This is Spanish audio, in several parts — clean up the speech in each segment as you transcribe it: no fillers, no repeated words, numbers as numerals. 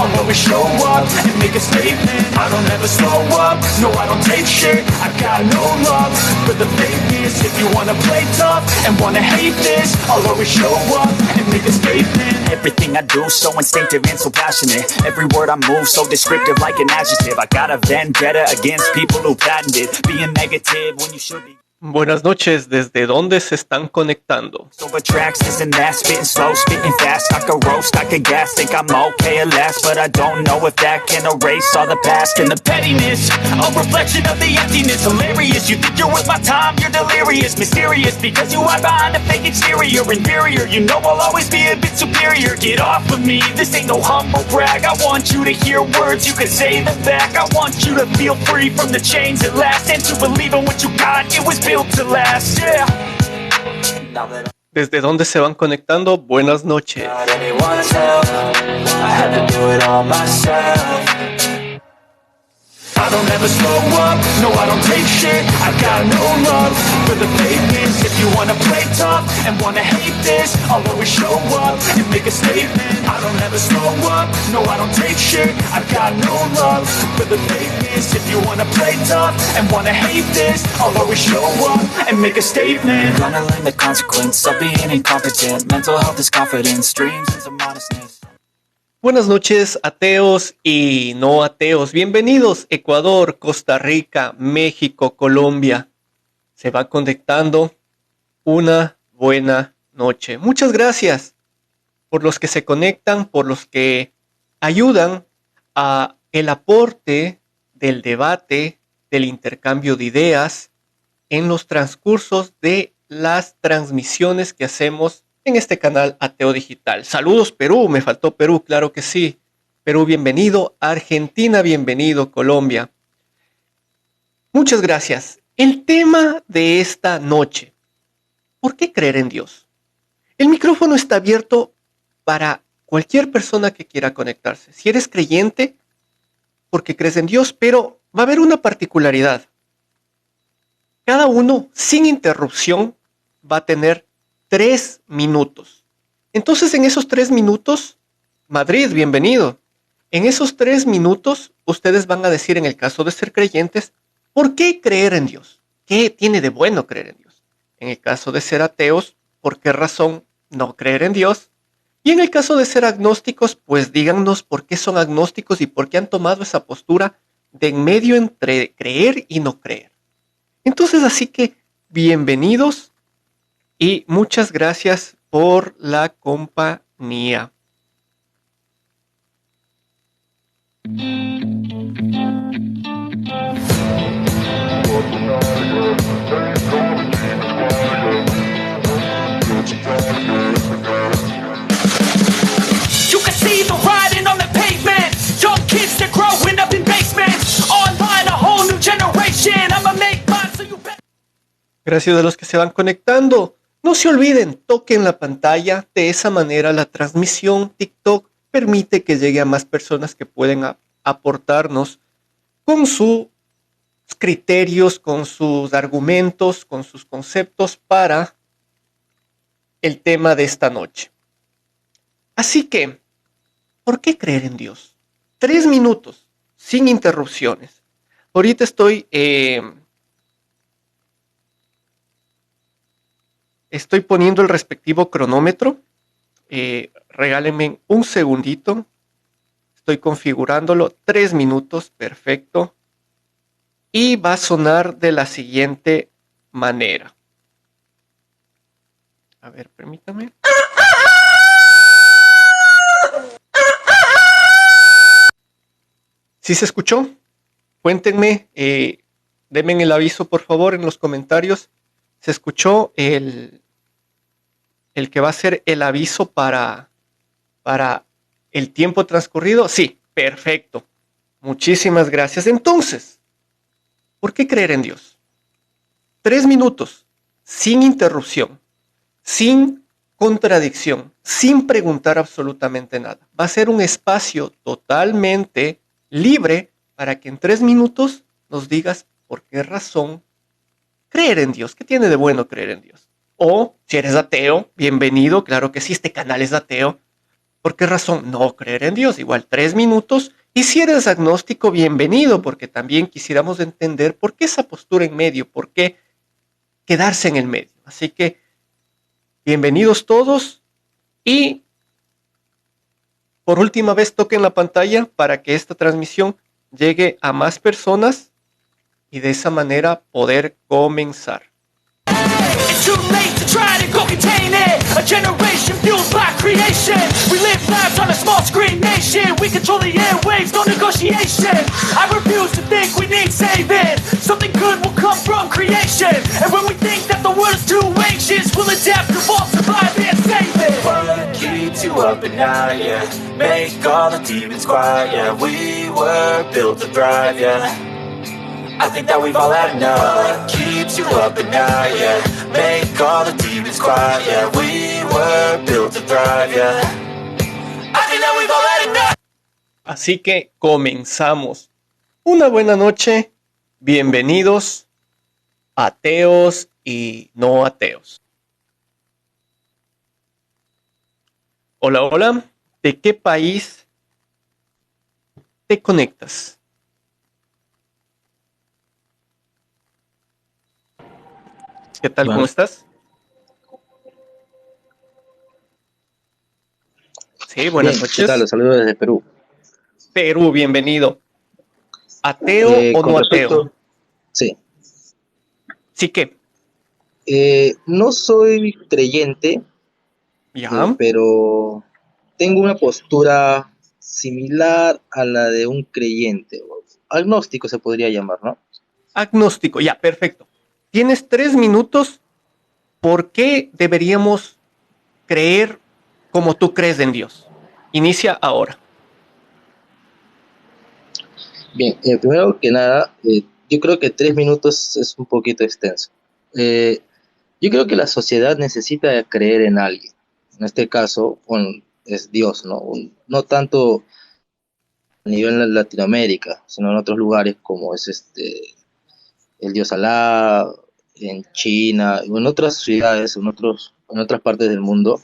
I'll always show up and make a statement. I don't ever slow up, no I don't take shit. I got no love for the fakeness. If you wanna play tough and wanna hate this, I'll always show up and make a statement. Everything I do so instinctive and so passionate. Every word I move so descriptive like an adjective. I got a vendetta against people who patented being negative when you should be. Buenas noches, ¿desde dónde se están conectando? Over tracks, this and that, spitting slow, spitting fast. I could roast, I could gas, think I'm okay at last, but I don't know if that can erase all the past and the pettiness. A reflection of the emptiness, hilarious. You think you're worth my time, you're delirious, mysterious, because you hide behind a fake exterior, inferior. You know I'll always be a bit superior. Get off of me, this ain't no humble brag. I want you to hear words, you can say them back. I want you to feel free from the chains at last, and to believe in what you got. It was built to last, yeah. ¿Desde dónde se van conectando? Buenas noches. I don't ever slow up, no I don't take shit. I got no love for the fakeness. If you wanna play tough and wanna hate this, I'll always show up and make a statement. I don't ever slow up, no I don't take shit. I got no love for the fakeness. If you wanna play tough and wanna hate this, I'll always show up and make a statement. Gonna learn the consequence of being incompetent. Mental health is confidence, dreams and some modestness. Buenas noches, ateos y no ateos. Bienvenidos, Ecuador, Costa Rica, México, Colombia. Se va conectando. Una buena noche. Muchas gracias por los que se conectan, por los que ayudan a el aporte del debate, del intercambio de ideas en los transcursos de las transmisiones que hacemos en este canal Ateo Digital. Saludos Perú, me faltó Perú, claro que sí. Perú, bienvenido. Argentina, bienvenido. Colombia. Muchas gracias. El tema de esta noche. ¿Por qué creer en Dios? El micrófono está abierto para cualquier persona que quiera conectarse. Si eres creyente, porque crees en Dios, pero va a haber una particularidad. Cada uno, sin interrupción, va a tener 3 minutos. Entonces, en esos 3 minutos, Madrid, bienvenido. En esos 3 minutos, ustedes van a decir, en el caso de ser creyentes, ¿por qué creer en Dios? ¿Qué tiene de bueno creer en Dios? En el caso de ser ateos, ¿por qué razón no creer en Dios? Y en el caso de ser agnósticos, pues díganos por qué son agnósticos y por qué han tomado esa postura de en medio entre creer y no creer. Entonces, así que, bienvenidos. Y muchas gracias por la compañía. Gracias a los que se van conectando. No se olviden, toquen la pantalla. De esa manera la transmisión TikTok permite que llegue a más personas que pueden aportarnos con sus criterios, con sus argumentos, con sus conceptos para el tema de esta noche. Así que, ¿por qué creer en Dios? 3 minutos, sin interrupciones. Ahorita estoy poniendo el respectivo cronómetro. Regálenme un segundito. Estoy configurándolo. 3 minutos. Perfecto. Y va a sonar de la siguiente manera. A ver, permítame. ¿Sí se escuchó? Cuéntenme. Denme el aviso, por favor, en los comentarios. ¿Se escuchó el que va a ser el aviso para el tiempo transcurrido? Sí, perfecto. Muchísimas gracias. Entonces, ¿por qué creer en Dios? 3 minutos, sin interrupción, sin contradicción, sin preguntar absolutamente nada. Va a ser un espacio totalmente libre para que en 3 minutos nos digas por qué razón creer en Dios. ¿Qué tiene de bueno creer en Dios? O si eres ateo, bienvenido. Claro que sí, este canal es ateo. ¿Por qué razón? No creer en Dios. Igual 3 minutos. Y si eres agnóstico, bienvenido, porque también quisiéramos entender por qué esa postura en medio, por qué quedarse en el medio. Así que, bienvenidos todos. Y por última vez toquen la pantalla para que esta transmisión llegue a más personas y de esa manera poder comenzar. It's too late to try to go contain it. A generation fueled by creation. We live lives on a small screen nation. We control the airwaves, no negotiation. I refuse to think we need saving. Something good will come from creation. And when we think that the world is too anxious, we'll adapt, evolve, survive, and save it. What keeps you up at night, yeah? Make all the demons quiet, yeah. We were built to thrive, yeah. I think that we've all had enough. What keeps you up at night, yeah? Make all the demons quiet, yeah. We were built to thrive, yeah. I think that we've all had enough. Así que comenzamos. Una buena noche. Bienvenidos, ateos y no ateos. Hola, hola. ¿De qué país te conectas? ¿Qué tal? Bueno. ¿Cómo estás? Sí, buenas Bien, noches. ¿qué tal? Los saludo desde Perú. Perú, bienvenido. ¿Ateo o Con no respecto- ateo? Sí. Sí que. No soy creyente, Ya. pero tengo una postura similar a la de un creyente, o agnóstico se podría llamar, ¿no? Agnóstico. Ya, perfecto. Tienes 3 minutos. ¿Por qué deberíamos creer como tú crees en Dios? Inicia ahora. Bien, primero que nada, yo creo que 3 minutos es un poquito extenso. Yo creo que la sociedad necesita creer en alguien. En este caso, bueno, es Dios, ¿no? No tanto a nivel Latinoamérica, sino en otros lugares como es el dios Alá, en China, o en otras ciudades, en otras partes del mundo,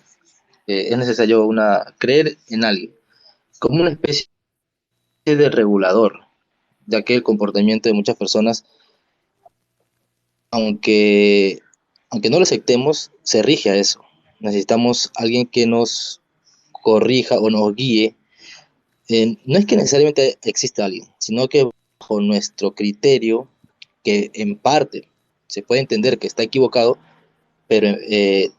es necesario creer en alguien, como una especie de regulador, ya que el comportamiento de muchas personas, aunque no lo aceptemos, se rige a eso. Necesitamos alguien que nos corrija o nos guíe. No es que necesariamente exista alguien, sino que bajo nuestro criterio, que en parte se puede entender que está equivocado, pero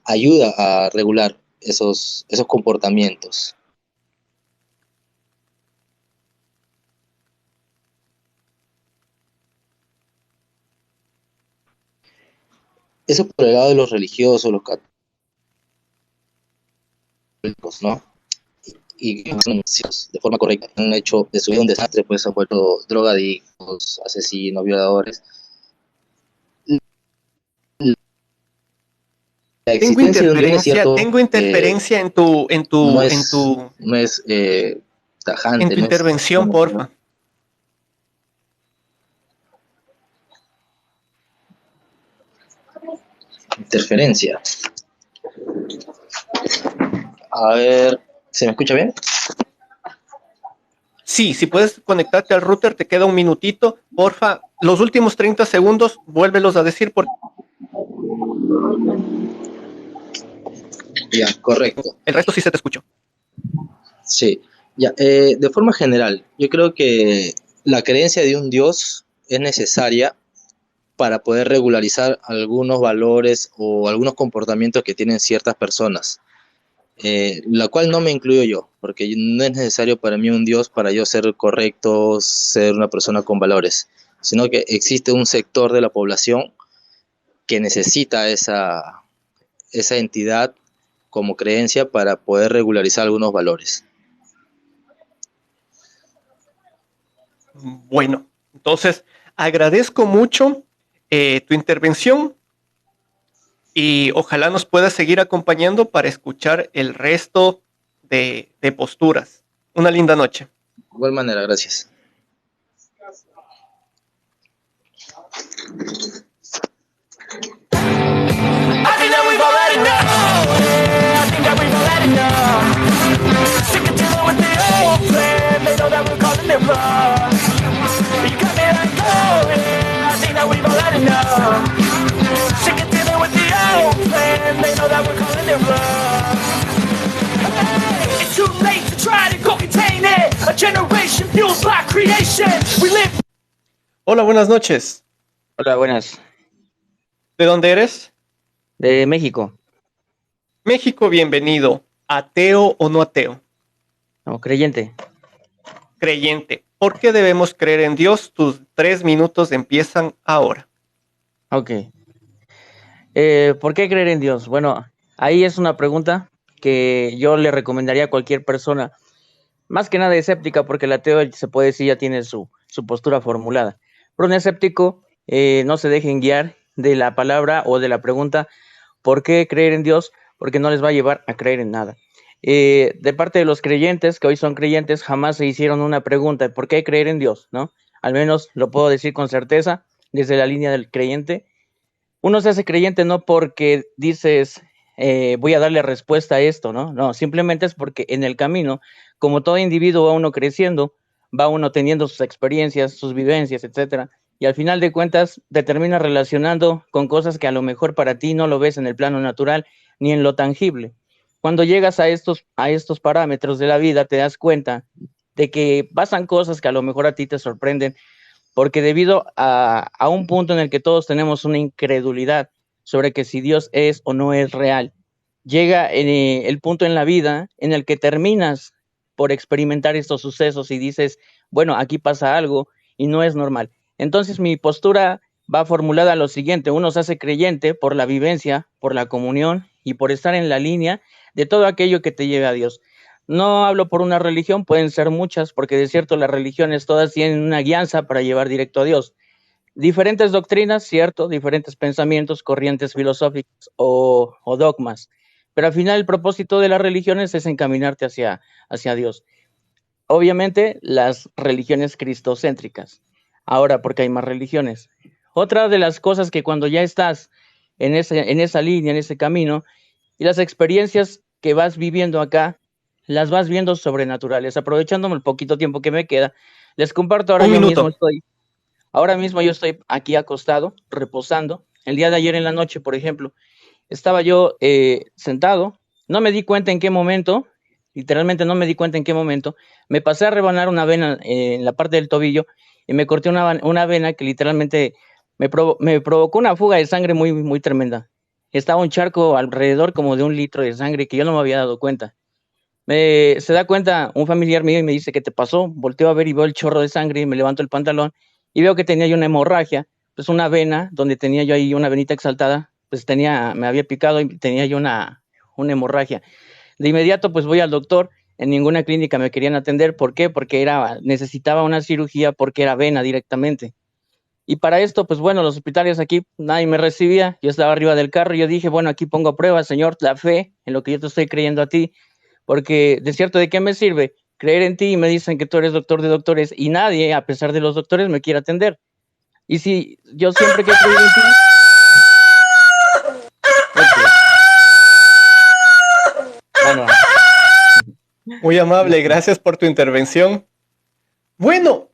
ayuda a regular esos comportamientos. Eso por el lado de los religiosos, los católicos, ¿no? Y de forma correcta, han hecho de su vida un desastre, pues han vuelto drogadictos, asesinos, violadores. La Tengo existencia de un Dios es cierto, interferencia en tu no es tajante, no es intervención, como- porfa. Interferencia. A ver, ¿se me escucha bien? Sí, si puedes conectarte al router, te queda un minutito. Porfa, los últimos 30 segundos, vuélvelos a decir porque Ya, correcto. el resto sí se te escuchó. Sí, ya. De forma general, yo creo que la creencia de un Dios es necesaria para poder regularizar algunos valores o algunos comportamientos que tienen ciertas personas, la cual no me incluyo yo, porque no es necesario para mí un Dios para yo ser correcto, ser una persona con valores, sino que existe un sector de la población que necesita esa entidad como creencia para poder regularizar algunos valores. Bueno, entonces agradezco mucho tu intervención y ojalá nos puedas seguir acompañando para escuchar el resto de posturas. Una linda noche. De igual manera, gracias. I think that we've all had enough. I think that we've all had enough. their blood. You got me like, oh, yeah, I think that we've all had enough. Sick of dealing with the old plan, they know that we're calling their bluff. Hey, it's too late to try to go contain it. A generation fueled by creation. We live. Hola, buenas noches. Hola, buenas. ¿De dónde eres? De México. México, bienvenido. ¿Ateo o no ateo? No, creyente. Creyente. ¿Por qué debemos creer en Dios? Tus 3 minutos empiezan ahora. Ok. ¿Por qué creer en Dios? Bueno, ahí es una pregunta que yo le recomendaría a cualquier persona, más que nada escéptica, porque el ateo se puede decir ya tiene su postura formulada. Pero un escéptico no se dejen guiar de la palabra o de la pregunta ¿por qué creer en Dios? Porque no les va a llevar a creer en nada. De parte de los creyentes, que hoy son creyentes, jamás se hicieron una pregunta, ¿por qué creer en Dios? ¿No? Al menos lo puedo decir con certeza, desde la línea del creyente. Uno se hace creyente no porque dices, voy a darle respuesta a esto, ¿no? No, simplemente es porque en el camino, como todo individuo va uno creciendo, va uno teniendo sus experiencias, sus vivencias, etcétera, y al final de cuentas te terminas relacionando con cosas que a lo mejor para ti no lo ves en el plano natural ni en lo tangible. Cuando llegas a estos parámetros de la vida, te das cuenta de que pasan cosas que a lo mejor a ti te sorprenden, porque debido a un punto en el que todos tenemos una incredulidad sobre que si Dios es o no es real, llega el punto en la vida en el que terminas por experimentar estos sucesos y dices, bueno, aquí pasa algo y no es normal. Entonces mi postura va formulada a lo siguiente: uno se hace creyente por la vivencia, por la comunión y por estar en la línea de todo aquello que te lleve a Dios. No hablo por una religión, pueden ser muchas, porque de cierto las religiones todas tienen una guianza para llevar directo a Dios. Diferentes doctrinas, cierto, diferentes pensamientos, corrientes filosóficas o dogmas, pero al final el propósito de las religiones es encaminarte hacia Dios. Obviamente las religiones cristocéntricas. Ahora, porque hay más religiones. Otra de las cosas que cuando ya estás en esa línea, en ese camino, y las experiencias que vas viviendo acá, las vas viendo sobrenaturales. Aprovechándome el poquito tiempo que me queda, les comparto Un minuto. ahora mismo yo estoy aquí acostado, reposando. El día de ayer en la noche, por ejemplo, estaba yo sentado, no me di cuenta en qué momento, literalmente no me di cuenta en qué momento, me pasé a rebanar una vena en la parte del tobillo y me corté una vena que literalmente me provocó una fuga de sangre muy, muy tremenda. Estaba un charco alrededor como de 1 litro de sangre que yo no me había dado cuenta. Se da cuenta un familiar mío y me dice, ¿qué te pasó? Volteo a ver y veo el chorro de sangre y me levanto el pantalón y veo que tenía yo una hemorragia, pues una vena donde tenía yo ahí una venita exaltada, pues me había picado y tenía yo una hemorragia. De inmediato pues voy al doctor, en ninguna clínica me querían atender. ¿Por qué? Porque necesitaba una cirugía porque era vena directamente. Y para esto, pues bueno, los hospitales aquí, nadie me recibía, yo estaba arriba del carro y yo dije, bueno, aquí pongo a prueba, Señor, la fe en lo que yo te estoy creyendo a ti, porque de cierto, ¿de qué me sirve creer en ti y me dicen que tú eres doctor de doctores y nadie, a pesar de los doctores, me quiere atender? Y si yo siempre que he creído en ti... Bueno. Muy amable, gracias por tu intervención. Bueno,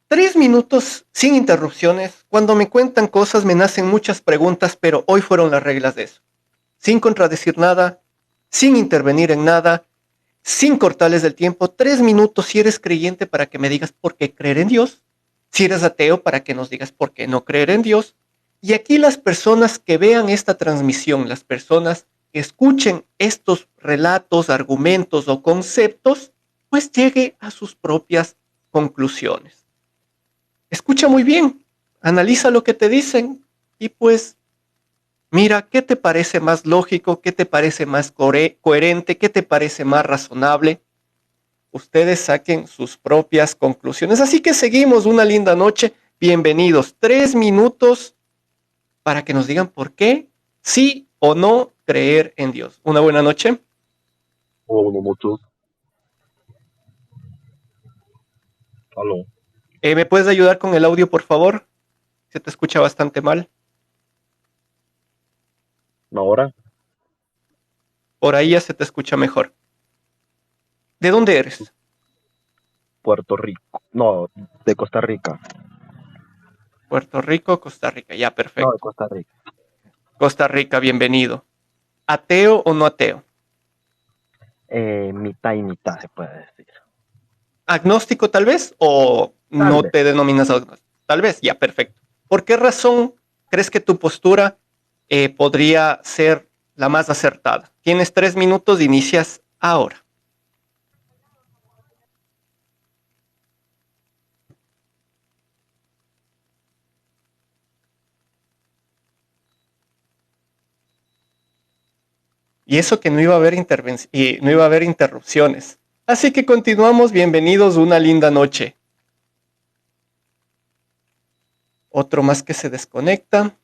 3 minutos sin interrupciones. Cuando me cuentan cosas me nacen muchas preguntas, pero hoy fueron las reglas de eso. Sin contradecir nada, sin intervenir en nada, sin cortarles el tiempo. 3 minutos si eres creyente para que me digas por qué creer en Dios. Si eres ateo para que nos digas por qué no creer en Dios. Y aquí las personas que vean esta transmisión, las personas que escuchen estos relatos, argumentos o conceptos, pues llegue a sus propias conclusiones. Escucha muy bien, analiza lo que te dicen y pues mira qué te parece más lógico, qué te parece más coherente, qué te parece más razonable. Ustedes saquen sus propias conclusiones. Así que seguimos una linda noche. Bienvenidos. 3 minutos para que nos digan por qué sí o no creer en Dios. Una buena noche. Hola, buenas noches. Aló. ¿Me puedes ayudar con el audio, por favor? Se te escucha bastante mal. ¿Ahora? Por ahí ya se te escucha mejor. ¿De dónde eres? Puerto Rico. No, de Costa Rica. Puerto Rico, Costa Rica. Ya, No, de perfecto. Costa Rica. Costa Rica, bienvenido. ¿Ateo o no ateo? Mitad y mitad, se puede decir. ¿Agnóstico tal vez? ¿O Tal no vez. te denominas agnóstico? Tal vez, ya, perfecto. ¿Por qué razón crees que tu postura podría ser la más acertada? Tienes 3 minutos, inicias ahora. Y eso que no iba a haber y no iba a haber interrupciones. Así que continuamos, bienvenidos, una linda noche. Otro más que se desconecta.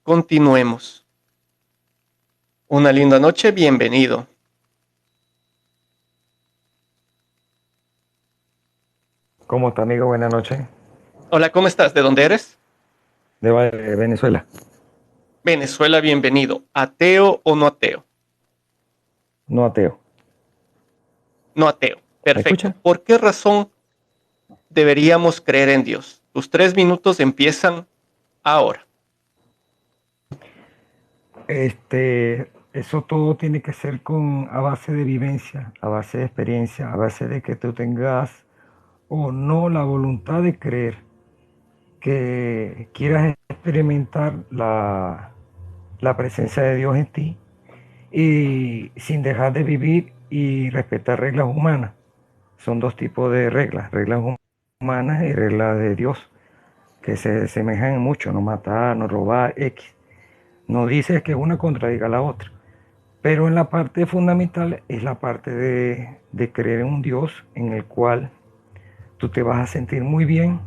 Continuemos. Una linda noche, bienvenido. ¿Cómo está, amigo? Buenas noches. Hola, ¿cómo estás? ¿De dónde eres? De Venezuela. Venezuela, bienvenido. ¿Ateo o no ateo? No ateo. No ateo. ¿Me Perfecto. escucha? ¿Por qué razón deberíamos creer en Dios? Tus 3 minutos empiezan ahora. Eso todo tiene que ser a base de vivencia, a base de experiencia, a base de que tú tengas o no la voluntad de creer, que quieras experimentar la presencia de Dios en ti y sin dejar de vivir y respetar reglas humanas. Son dos tipos de reglas humanas y reglas de Dios, que se asemejan mucho: no matar, no robar, X. No dice que una contradiga a la otra, pero en la parte fundamental es la parte de creer en un Dios en el cual tú te vas a sentir muy bien,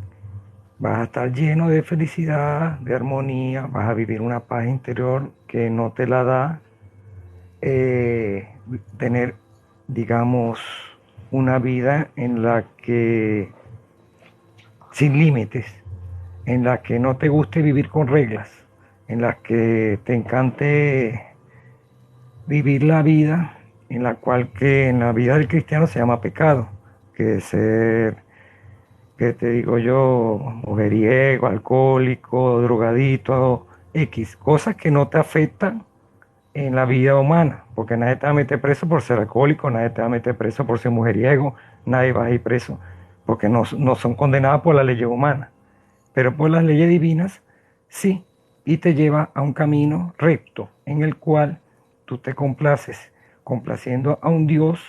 vas a estar lleno de felicidad, de armonía, vas a vivir una paz interior que no te la da tener, digamos, una vida en la que sin límites, en la que no te guste vivir con reglas, en la que te encante vivir la vida en la cual, que en la vida del cristiano se llama pecado, que es ser, que te digo yo, mujeriego, alcohólico, drogadito, X, cosas que no te afectan en la vida humana, porque nadie te va a meter preso por ser alcohólico, nadie te va a meter preso por ser mujeriego, nadie va a ir preso, porque no son condenadas por la ley humana, pero por las leyes divinas sí, y te lleva a un camino recto en el cual tú te complaces, complaciendo a un Dios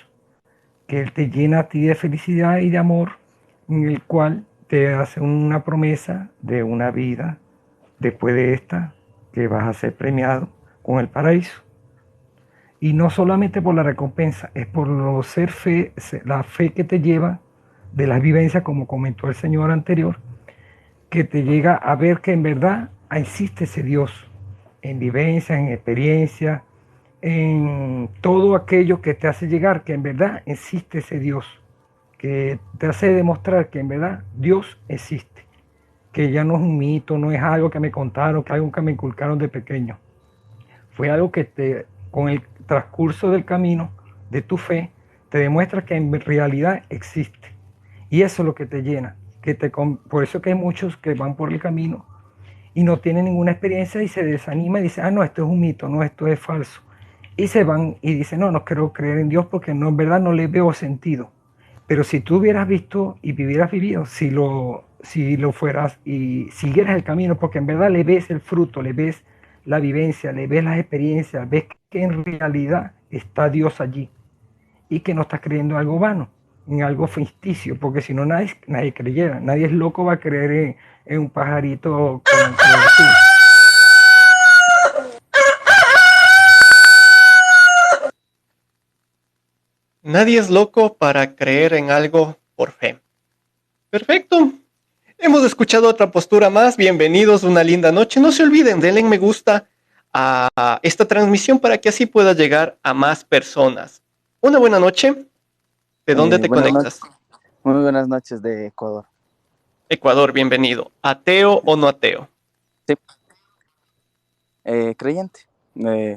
que Él te llena a ti de felicidad y de amor, en el cual te hace una promesa de una vida después de esta, que vas a ser premiado con el paraíso. Y no solamente por la recompensa, es por la fe que te lleva de las vivencias, como comentó el señor anterior, que te llega a ver que en verdad existe ese Dios, en vivencia, en experiencia, en todo aquello que te hace llegar, que en verdad existe ese Dios, que te hace demostrar que en verdad Dios existe, que ya no es un mito, no es algo que me contaron, que algo que me inculcaron de pequeño. Fue algo que con el transcurso del camino de tu fe, te demuestra que en realidad existe. Y eso es lo que te llena. Por eso que hay muchos que van por el camino y no tienen ninguna experiencia y se desaniman y dicen, no, esto es un mito, no, esto es falso. Y se van y dicen, no quiero creer en Dios porque no, en verdad no le veo sentido. Pero si tú hubieras visto y hubieras vivido, si lo fueras y siguieras el camino, porque en verdad le ves el fruto, le ves la vivencia, le ves las experiencias, ves que en realidad está Dios allí y que no estás creyendo en algo vano, en algo ficticio, porque si no nadie creyera, nadie es loco va a creer en un pajarito con azul. Nadie es loco para creer en algo por fe. Perfecto. Hemos escuchado otra postura más. Bienvenidos, una linda noche. No se olviden, denle me gusta a esta transmisión para que así pueda llegar a más personas. Una buena noche. ¿De dónde te conectas? Muy buenas noches, de Ecuador. Ecuador, bienvenido. ¿Ateo o no ateo? Sí. Creyente.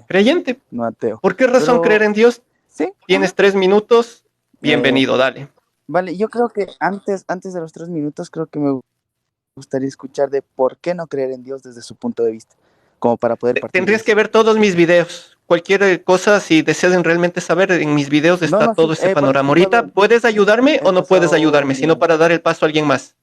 Creyente. No ateo. ¿Por qué razón creer en Dios? Sí. Tienes 3 minutos. Bienvenido, dale. Vale, yo creo que antes de los 3 minutos, creo que me gustaría escuchar de por qué no creer en Dios desde su punto de vista, como para poder partir de Tendrías que eso. ver todos mis videos. Cualquier cosa, si desean realmente saber, en mis videos No, está no, sí, todo ese por panorama. eso puedo, Ahorita, ¿puedes ayudarme he o no puedes pasado ayudarme? Sino de... para dar el paso a alguien más.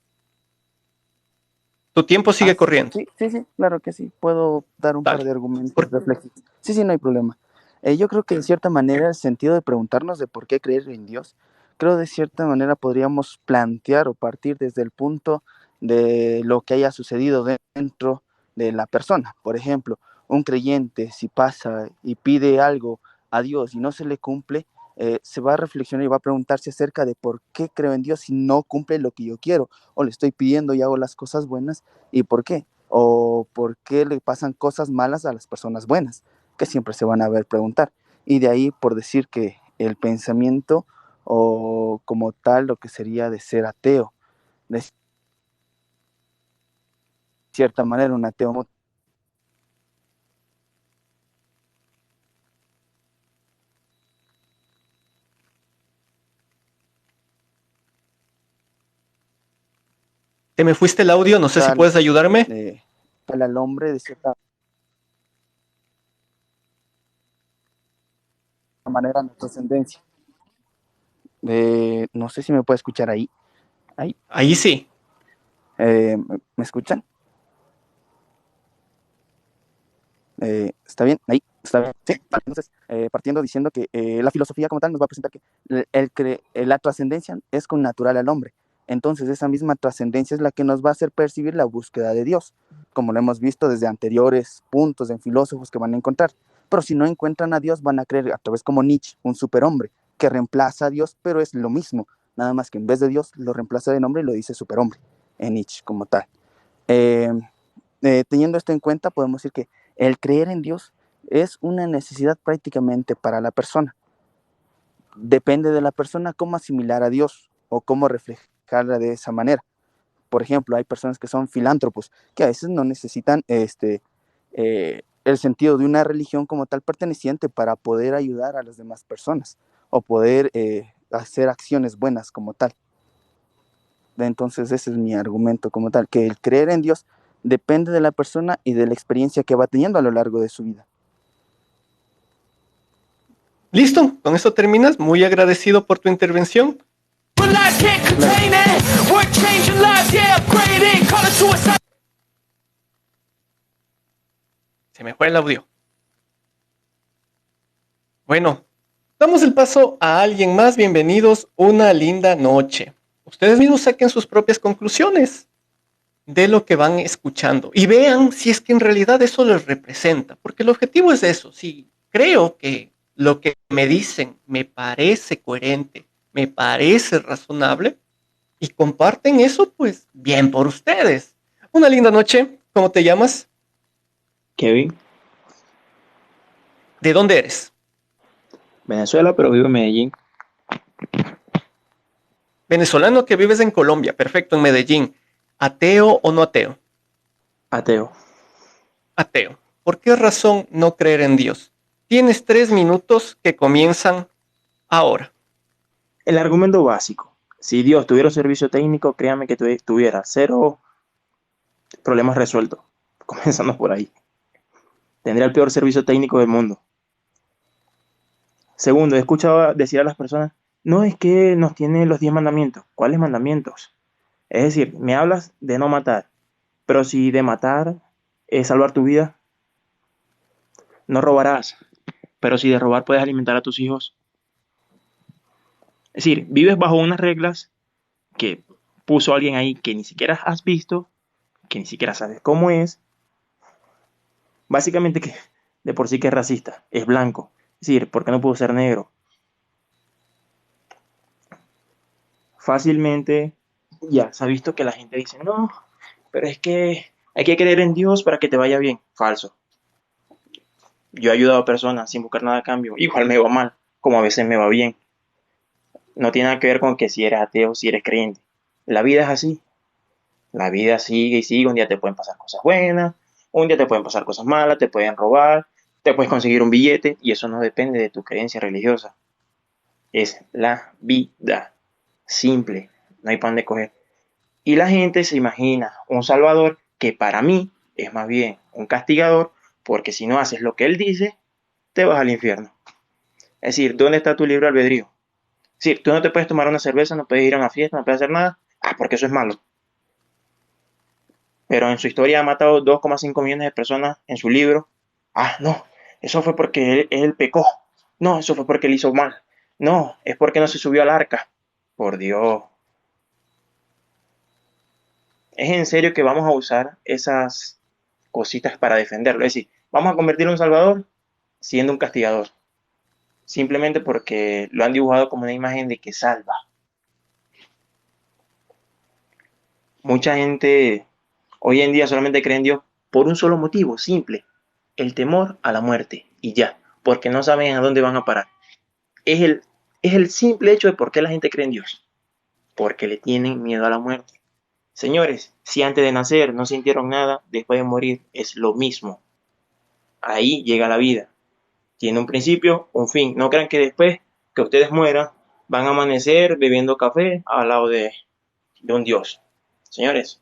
Tu tiempo Ah, sigue corriendo. sí, sí, sí, claro que sí, puedo dar un par Dale. de argumentos Por- reflexivos. Sí, sí, no hay problema. Yo creo que de cierta manera el sentido de preguntarnos de por qué creer en Dios, creo de cierta manera podríamos plantear o partir desde el punto de lo que haya sucedido dentro de la persona. Por ejemplo, un creyente si pasa y pide algo a Dios y no se le cumple, se va a reflexionar y va a preguntarse acerca de por qué creo en Dios si no cumple lo que yo quiero, o le estoy pidiendo y hago las cosas buenas, y por qué, o por qué le pasan cosas malas a las personas buenas, que siempre se van a ver preguntar. Y de ahí por decir que el pensamiento o como tal lo que sería de ser ateo, de cierta manera un ateo. Te me fuiste el audio, no sé si Tal, puedes ayudarme. al hombre de cierta manera la trascendencia. No sé si me puede escuchar ahí. Ahí. Ahí sí. ¿Me escuchan? ¿Está bien? Ahí, está bien. Sí, vale. Entonces, partiendo diciendo que la filosofía como tal nos va a presentar que la trascendencia es connatural al hombre. Entonces, esa misma trascendencia es la que nos va a hacer percibir la búsqueda de Dios, como lo hemos visto desde anteriores puntos en filósofos que van a encontrar. Pero si no encuentran a Dios, van a creer a través como Nietzsche, un superhombre, que reemplaza a Dios, pero es lo mismo. Nada más que en vez de Dios, lo reemplaza de nombre y lo dice superhombre, en Nietzsche como tal. Eh, Teniendo esto en cuenta, podemos decir que el creer en Dios es una necesidad prácticamente para la persona. Depende de la persona cómo asimilar a Dios o cómo reflejarla de esa manera. Por ejemplo, hay personas que son filántropos, que a veces no necesitan el sentido de una religión como tal perteneciente para poder ayudar a las demás personas o poder hacer acciones buenas como tal. Entonces ese es mi argumento como tal, que el creer en Dios depende de la persona y de la experiencia que va teniendo a lo largo de su vida. Listo, con eso terminas. Muy agradecido por tu intervención. Se me fue el audio. Bueno, damos el paso a alguien más. Bienvenidos, una linda noche. Ustedes mismos saquen sus propias conclusiones de lo que van escuchando y vean si es que en realidad eso les representa, porque el objetivo es eso. Si creo que lo que me dicen me parece coherente, me parece razonable y comparten eso, pues bien por ustedes. Una linda noche. ¿Cómo te llamas? Kevin, ¿De dónde eres? Venezuela, pero vivo en Medellín. Venezolano que vives en Colombia, perfecto, en Medellín. ¿Ateo o no ateo? Ateo. Ateo. ¿Por qué razón no creer en Dios? Tienes 3 minutos que comienzan ahora. El argumento básico. Si Dios tuviera un servicio técnico, créame que tuviera 0 problemas resueltos. Comenzando por ahí. Tendría el peor servicio técnico del mundo. Segundo, he escuchado decir a las personas, no es que nos tiene los 10 mandamientos. ¿Cuáles mandamientos? Es decir, me hablas de no matar, pero si de matar es salvar tu vida, no robarás, pero si de robar puedes alimentar a tus hijos. Es decir, vives bajo unas reglas que puso alguien ahí que ni siquiera has visto, que ni siquiera sabes cómo es. Básicamente que de por sí que es racista, es blanco. Es decir, ¿por qué no puedo ser negro? Fácilmente ya se ha visto que la gente dice, no, pero es que hay que creer en Dios para que te vaya bien. Falso. Yo he ayudado a personas sin buscar nada a cambio. Igual me va mal, como a veces me va bien. No tiene nada que ver con que si eres ateo o si eres creyente. La vida es así. La vida sigue y sigue. Un día te pueden pasar cosas buenas, un día te pueden pasar cosas malas, te pueden robar, te puedes conseguir un billete y eso no depende de tu creencia religiosa. Es la vida. simple, no hay pan de coger. Y la gente se imagina un Salvador que para mí es más bien un castigador, porque si no haces lo que él dice, te vas al infierno. Es decir, ¿dónde está tu libre albedrío? Es decir, tú no te puedes tomar una cerveza, no puedes ir a una fiesta, no puedes hacer nada, porque eso es malo. Pero en su historia ha matado 2,5 millones de personas en su libro. No, eso fue porque él pecó. No, eso fue porque él hizo mal. No, es porque no se subió al arca. Por Dios. ¿Es en serio que vamos a usar esas cositas para defenderlo? Es decir, vamos a convertirlo en un salvador siendo un castigador. Simplemente porque lo han dibujado como una imagen de que salva. Mucha gente hoy en día solamente cree en Dios por un solo motivo, simple. El temor a la muerte. Y ya, porque no saben a dónde van a parar. Es el simple hecho de por qué la gente cree en Dios. Porque le tienen miedo a la muerte. Señores, si antes de nacer no sintieron nada, después de morir es lo mismo. Ahí llega la vida. Tiene un principio, un fin. No crean que después que ustedes mueran, van a amanecer bebiendo café al lado de un Dios. Señores,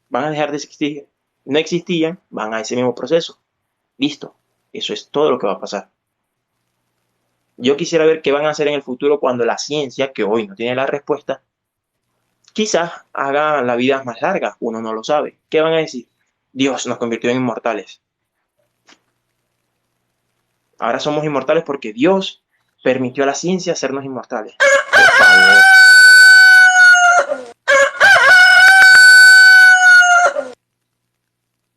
van a dejar de existir. No existían, van a ese mismo proceso. Listo. Eso es todo lo que va a pasar. Yo quisiera ver qué van a hacer en el futuro cuando la ciencia, que hoy no tiene la respuesta, quizás haga la vida más larga. Uno no lo sabe. ¿Qué van a decir? Dios nos convirtió en inmortales. Ahora somos inmortales porque Dios permitió a la ciencia hacernos inmortales. Por favor.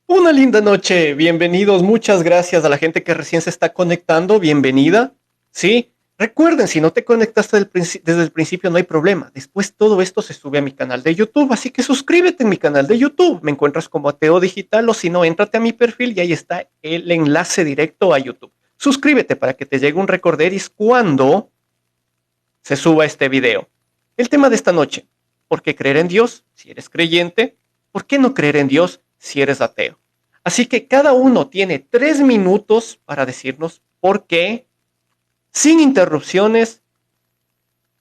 Una linda noche, bienvenidos, muchas gracias a la gente que recién se está conectando, bienvenida. Sí, recuerden, si no te conectaste desde el principio no hay problema, después todo esto se sube a mi canal de YouTube, así que suscríbete en mi canal de YouTube, me encuentras como Ateo Digital o si no, éntrate a mi perfil y ahí está el enlace directo a YouTube. Suscríbete para que te llegue un recorderis cuando se suba este video. El tema de esta noche, ¿por qué creer en Dios si eres creyente? ¿Por qué no creer en Dios si eres ateo? Así que cada uno tiene 3 minutos para decirnos por qué, sin interrupciones,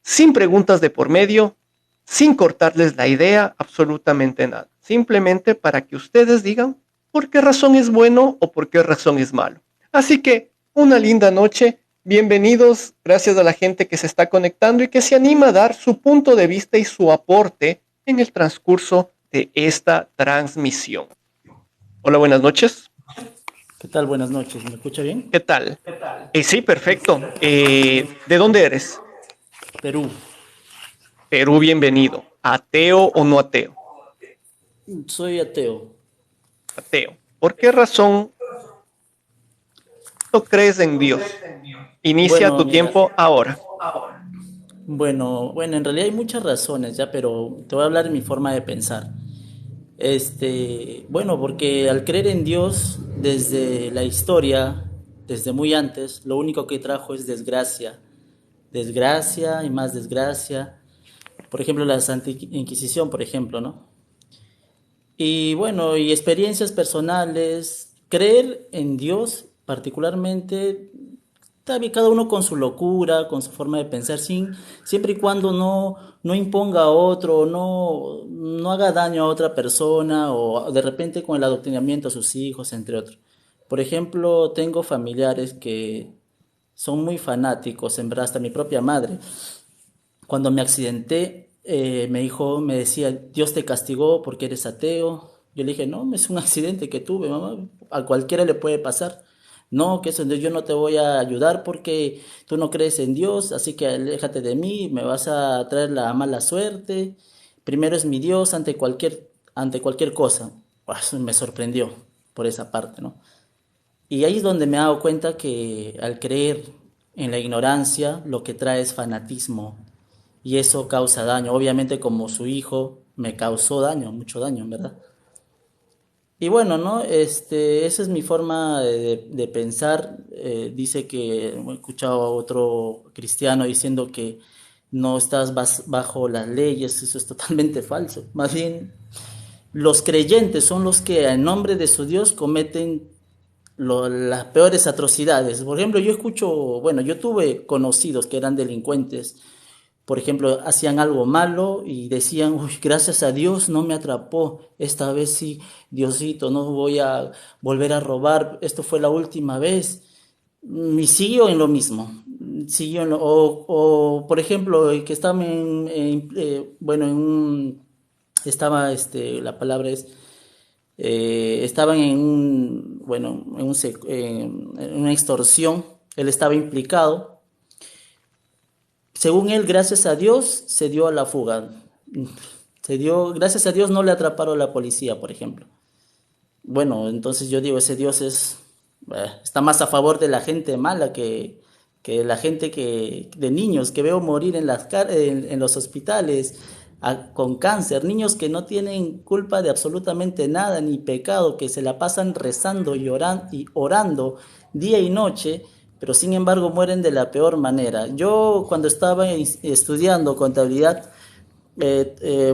sin preguntas de por medio, sin cortarles la idea, absolutamente nada. Simplemente para que ustedes digan por qué razón es bueno o por qué razón es malo. Así que una linda noche, bienvenidos, gracias a la gente que se está conectando y que se anima a dar su punto de vista y su aporte en el transcurso de esta transmisión. Hola, buenas noches. ¿Qué tal? Buenas noches. ¿Me escucha bien? ¿Qué tal? Sí, perfecto. ¿De dónde eres? Perú. Perú, bienvenido. ¿Ateo o no ateo? Soy ateo. Ateo. ¿Por qué razón no crees en Dios? Inicia tu tiempo ahora. Bueno, en realidad hay muchas razones ya, pero te voy a hablar de mi forma de pensar. Bueno, porque al creer en Dios, desde la historia, desde muy antes, lo único que trajo es desgracia. Desgracia y más desgracia. Por ejemplo, la Santa Inquisición, por ejemplo, ¿no? Y bueno, y experiencias personales. Creer en Dios, particularmente, cada uno con su locura, con su forma de pensar, siempre y cuando no imponga a otro, no haga daño a otra persona o de repente con el adoctrinamiento a sus hijos, entre otros. Por ejemplo, tengo familiares que son muy fanáticos, en verdad, hasta mi propia madre. Cuando me accidenté, me decía, Dios te castigó porque eres ateo. Yo le dije, no, es un accidente que tuve, mamá, a cualquiera le puede pasar. No, que eso yo no te voy a ayudar porque tú no crees en Dios, así que aléjate de mí, me vas a traer la mala suerte. Primero es mi Dios ante cualquier cosa. Eso me sorprendió por esa parte, ¿no? Y ahí es donde me he dado cuenta que al creer en la ignorancia, lo que trae es fanatismo. Y eso causa daño. Obviamente, como su hijo, me causó daño, mucho daño, en verdad. Y bueno, ¿no? Esa es mi forma de pensar. Dice que he escuchado a otro cristiano diciendo que no estás bajo las leyes. Eso es totalmente falso. Más bien, los creyentes son los que en nombre de su Dios cometen las peores atrocidades. Por ejemplo, yo tuve conocidos que eran delincuentes, por ejemplo, hacían algo malo y decían, uy, gracias a Dios no me atrapó, esta vez sí, Diosito, no voy a volver a robar, esto fue la última vez. Y siguió en lo mismo. Siguió en por ejemplo, que estaba bueno, la palabra es, estaban en bueno, en una extorsión, él estaba implicado. Según él, gracias a Dios, se dio a la fuga. Gracias a Dios no le atraparon a la policía, por ejemplo. Bueno, entonces yo digo, ese Dios está más a favor de la gente mala que la gente de niños que veo morir en los hospitales con cáncer, niños que no tienen culpa de absolutamente nada ni pecado, que se la pasan rezando y orando día y noche, pero sin embargo mueren de la peor manera. Yo cuando estaba estudiando contabilidad,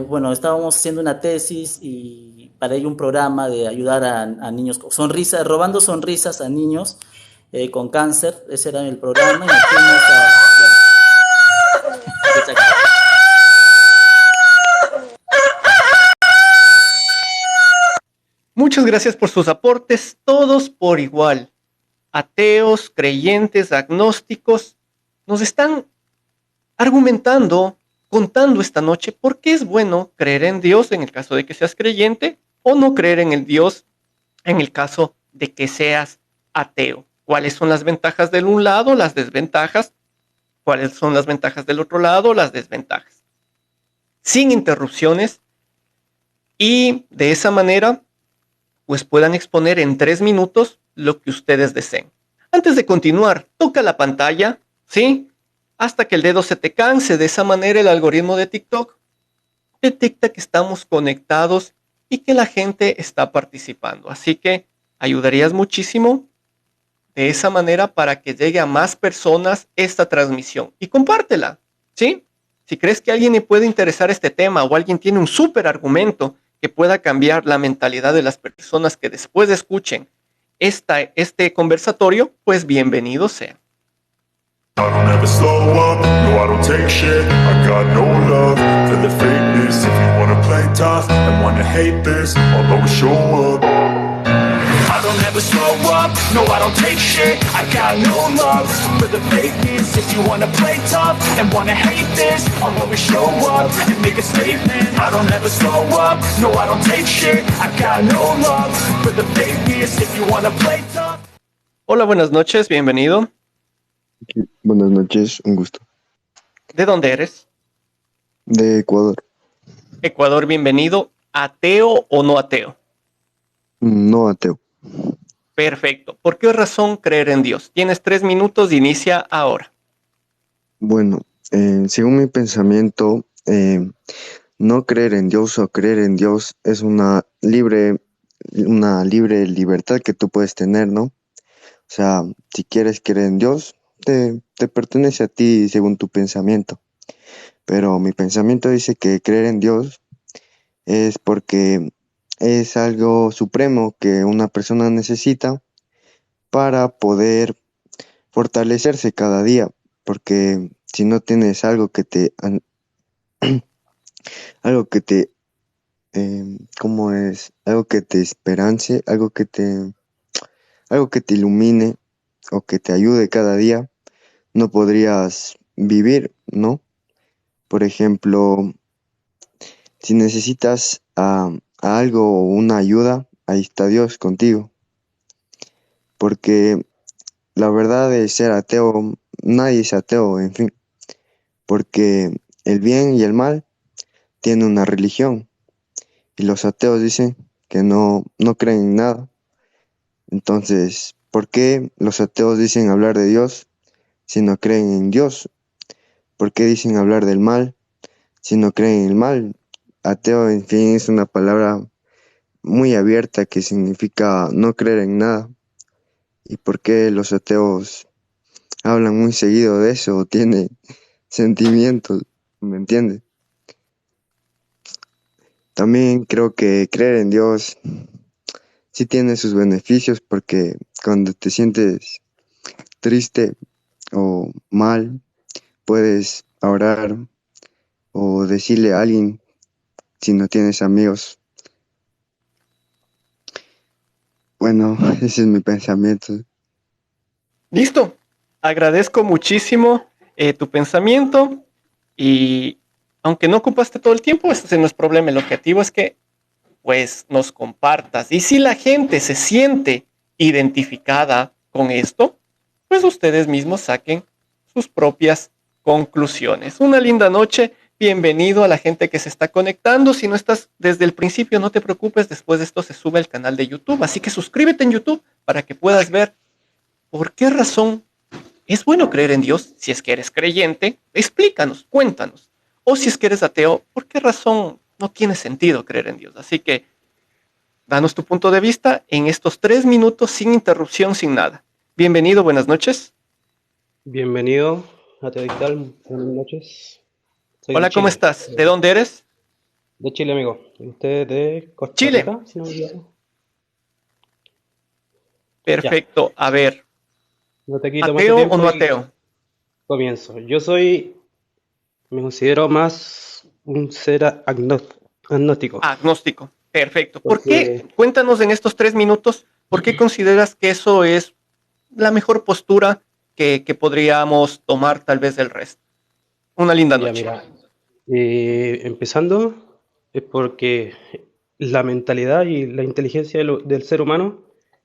bueno, estábamos haciendo una tesis y para ello un programa de ayudar a niños con sonrisas, robando sonrisas a niños con cáncer. Ese era el programa y nos fuimos Muchas gracias por sus aportes, todos por igual. Ateos, creyentes, agnósticos, nos están argumentando, contando esta noche por qué es bueno creer en Dios en el caso de que seas creyente o no creer en el Dios en el caso de que seas ateo. ¿Cuáles son las ventajas del un lado, las desventajas? ¿Cuáles son las ventajas del otro lado, las desventajas? Sin interrupciones y de esa manera pues puedan exponer en 3 minutos lo que ustedes deseen. Antes de continuar, toca la pantalla, ¿sí? Hasta que el dedo se te canse. De esa manera el algoritmo de TikTok detecta que estamos conectados y que la gente está participando. Así que ayudarías muchísimo de esa manera para que llegue a más personas esta transmisión. Y compártela, ¿sí? Si crees que a alguien le puede interesar este tema o alguien tiene un súper argumento que pueda cambiar la mentalidad de las personas que después escuchen este conversatorio, pues bienvenido sea. I don't ever slow up, no I don't take shit, I got no love for the fakeness. If you wanna play tough and wanna hate this, I'll always show up. I don't ever slow up, no I don't take shit, I got no love for the fakeness. If you wanna play tough and wanna hate this, I'll always show up and make a statement. I don't ever slow up, no I don't take shit, I got no love for the fakeness. If you wanna play tough. Hola, buenas noches, bienvenido. Buenas noches, un gusto. ¿De dónde eres? De Ecuador. Ecuador, bienvenido. ¿Ateo o no ateo? No ateo. Perfecto. ¿Por qué razón creer en Dios? Tienes 3 minutos, inicia ahora. Bueno, según mi pensamiento, no creer en Dios o creer en Dios es una libre libertad que tú puedes tener, ¿no? O sea, si quieres creer en Dios, te pertenece a ti según tu pensamiento. Pero mi pensamiento dice que creer en Dios es porque es algo supremo que una persona necesita para poder fortalecerse cada día. Porque si no tienes algo que te ¿cómo es? Algo que te esperance, algo que te ilumine o que te ayude cada día, no podrías vivir, ¿no? Por ejemplo, si necesitas a algo o una ayuda, ahí está Dios contigo. Porque la verdad de ser ateo, nadie es ateo, en fin. Porque el bien y el mal tienen una religión. Y los ateos dicen que no creen en nada. Entonces, ¿por qué los ateos dicen hablar de Dios si no creen en Dios? ¿Por qué dicen hablar del mal si no creen en el mal? Ateo, en fin, es una palabra muy abierta que significa no creer en nada. ¿Y por qué los ateos hablan muy seguido de eso o tienen sentimientos? ¿Me entiendes? También creo que creer en Dios sí tiene sus beneficios, porque cuando te sientes triste o mal, puedes orar o decirle a alguien si no tienes amigos. Bueno, ese es mi pensamiento. Listo. Agradezco muchísimo tu pensamiento y aunque no ocupaste todo el tiempo, ese no es problema. El objetivo es que pues nos compartas. Y si la gente se siente identificada con esto, pues ustedes mismos saquen sus propias conclusiones. Una linda noche. Bienvenido a la gente que se está conectando. Si no estás desde el principio, no te preocupes. Después de esto se sube al canal de YouTube. Así que suscríbete en YouTube para que puedas ver por qué razón es bueno creer en Dios. Si es que eres creyente, explícanos, cuéntanos. O si es que eres ateo, ¿por qué razón no tiene sentido creer en Dios? Así que danos tu punto de vista en estos 3 minutos sin interrupción, sin nada. Bienvenido, buenas noches. Bienvenido a Ateo Digital, buenas noches. Soy Hola, de ¿cómo Chile. estás? ¿De dónde eres? De Chile, amigo. ¿Usted de Costa Chile. Rica? Si no me equivoco. Perfecto. A ver, No te quito más ¿ateo tiempo o no y ateo? comienzo. Me considero más un ser agnóstico. Agnóstico. Perfecto. ¿Por qué? Porque, Cuéntanos en estos 3 minutos, ¿por qué consideras que eso es la mejor postura que podríamos tomar tal vez del resto? Una linda ya noche. mira, empezando es porque la mentalidad y la inteligencia del ser humano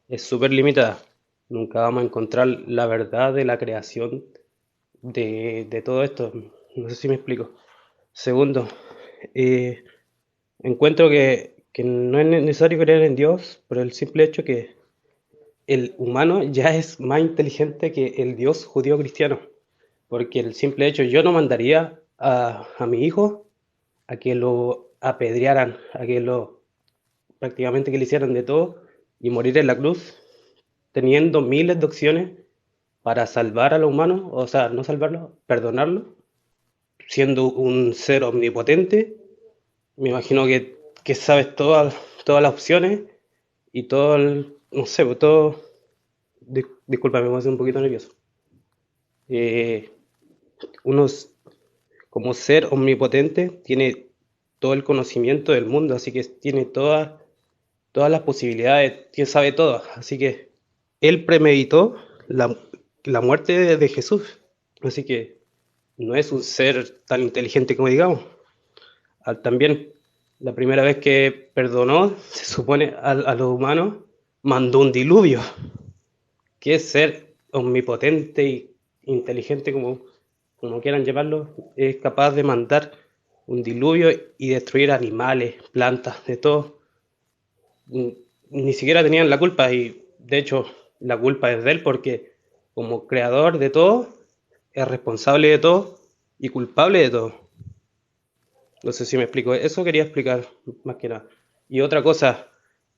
es súper limitada. Nunca vamos a encontrar la verdad de la creación de todo esto. No sé si me explico. Segundo, eh, encuentro que no es necesario creer en Dios por el simple hecho que el humano ya es más inteligente que el Dios judío cristiano. Porque el simple hecho, yo no mandaría a mi hijo a que lo apedrearan, a que lo prácticamente que le hicieran de todo y morir en la cruz, teniendo miles de opciones para salvar a los humanos, o sea, no salvarlo, perdonarlo, siendo un ser omnipotente. Me imagino que sabes todas las opciones y todo no sé, pues todo, disculpa, me voy a hacer un poquito nervioso. Unos como ser omnipotente tiene todo el conocimiento del mundo, así que tiene todas las posibilidades, sabe todo, así que él premeditó la muerte de Jesús, así que no es un ser tan inteligente como digamos. También la primera vez que perdonó, se supone a los humanos, mandó un diluvio, que es ser omnipotente y inteligente como quieran llamarlo, es capaz de mandar un diluvio y destruir animales, plantas, de todo. Ni siquiera tenían la culpa y de hecho la culpa es de él porque como creador de todo, es responsable de todo y culpable de todo. No sé si me explico, eso quería explicar más que nada. Y otra cosa,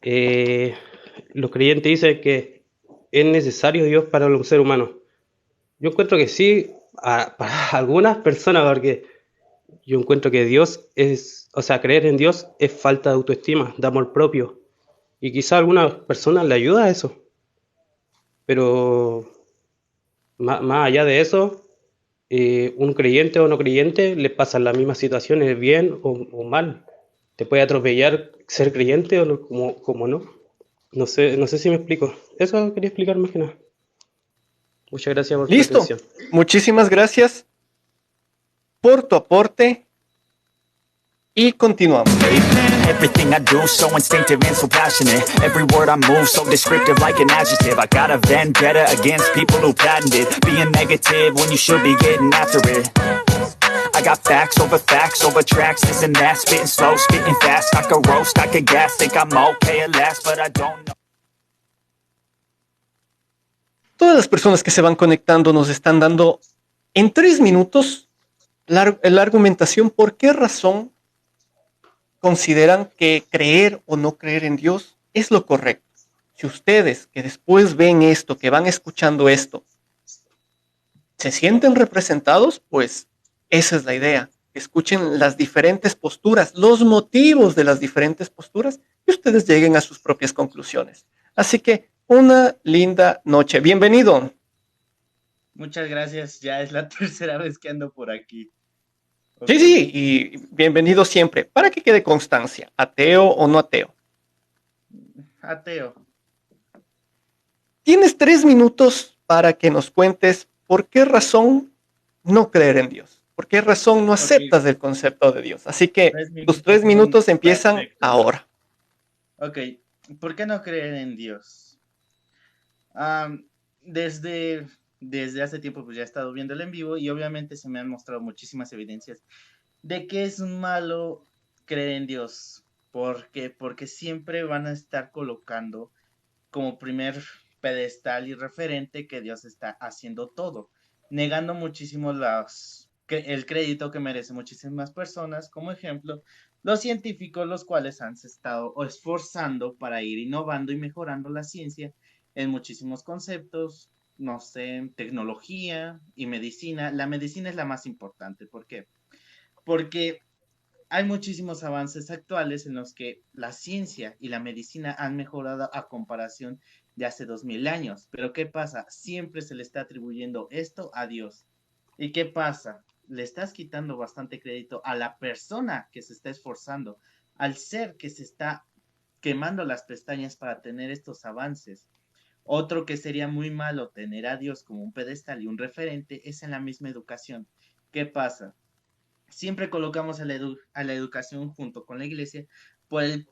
los creyentes dicen que es necesario Dios para los seres humanos. Yo encuentro que sí, para algunas personas, porque yo encuentro que creer en Dios es falta de autoestima, de amor propio. Y quizá a algunas personas le ayuda a eso. Pero más allá de eso, un creyente o no creyente le pasan las mismas situaciones, bien o mal. Te puede atropellar ser creyente o no, como no. No sé si me explico. Eso quería explicar más que nada. Muchas gracias por tu atención. Muchísimas gracias por tu aporte y continuamos. Everything I do so instinctive and so passionate. Every word I move so descriptive like an adjective. I got a vendetta against people who patented being negative when you should be getting after it. I got facts over tracks, this and that. Spitting slow, spitting fast. I could roast, I could gas. Think I'm okay at last, but I don't know. Todas las personas que se van conectando nos están dando en 3 minutos la argumentación por qué razón consideran que creer o no creer en Dios es lo correcto. Si ustedes que después ven esto, que van escuchando esto, se sienten representados, pues esa es la idea. Escuchen las diferentes posturas, los motivos de las diferentes posturas y ustedes lleguen a sus propias conclusiones. Así que una linda noche. Bienvenido. Muchas gracias. Ya es la tercera vez que ando por aquí. Sí, Ok. sí, y bienvenido siempre. Para que quede constancia, ateo o no ateo. Ateo. Tienes 3 minutos para que nos cuentes por qué razón no creer en Dios, por qué razón no Ok, aceptas el concepto de Dios. Así que tres tus minutos tres son minutos empiezan perfectos. ahora. Ok, ¿por qué no creer en Dios? Am, desde, desde hace tiempo pues ya he estado viéndolo en vivo y obviamente se me han mostrado muchísimas evidencias de que es malo creer en Dios. ¿Por qué? Porque siempre van a estar colocando como primer pedestal y referente que Dios está haciendo todo, negando muchísimo el crédito que merecen muchísimas personas, como ejemplo, los científicos, los cuales han estado esforzando para ir innovando y mejorando la ciencia en muchísimos conceptos, no sé, tecnología y medicina. La medicina es la más importante. ¿Por qué? Porque hay muchísimos avances actuales en los que la ciencia y la medicina han mejorado a comparación de hace 2000 años. Pero ¿qué pasa? Siempre se le está atribuyendo esto a Dios. ¿Y qué pasa? Le estás quitando bastante crédito a la persona que se está esforzando, al ser que se está quemando las pestañas para tener estos avances. Otro que sería muy malo tener a Dios como un pedestal y un referente es en la misma educación. ¿Qué pasa? Siempre colocamos a la educación junto con la iglesia por el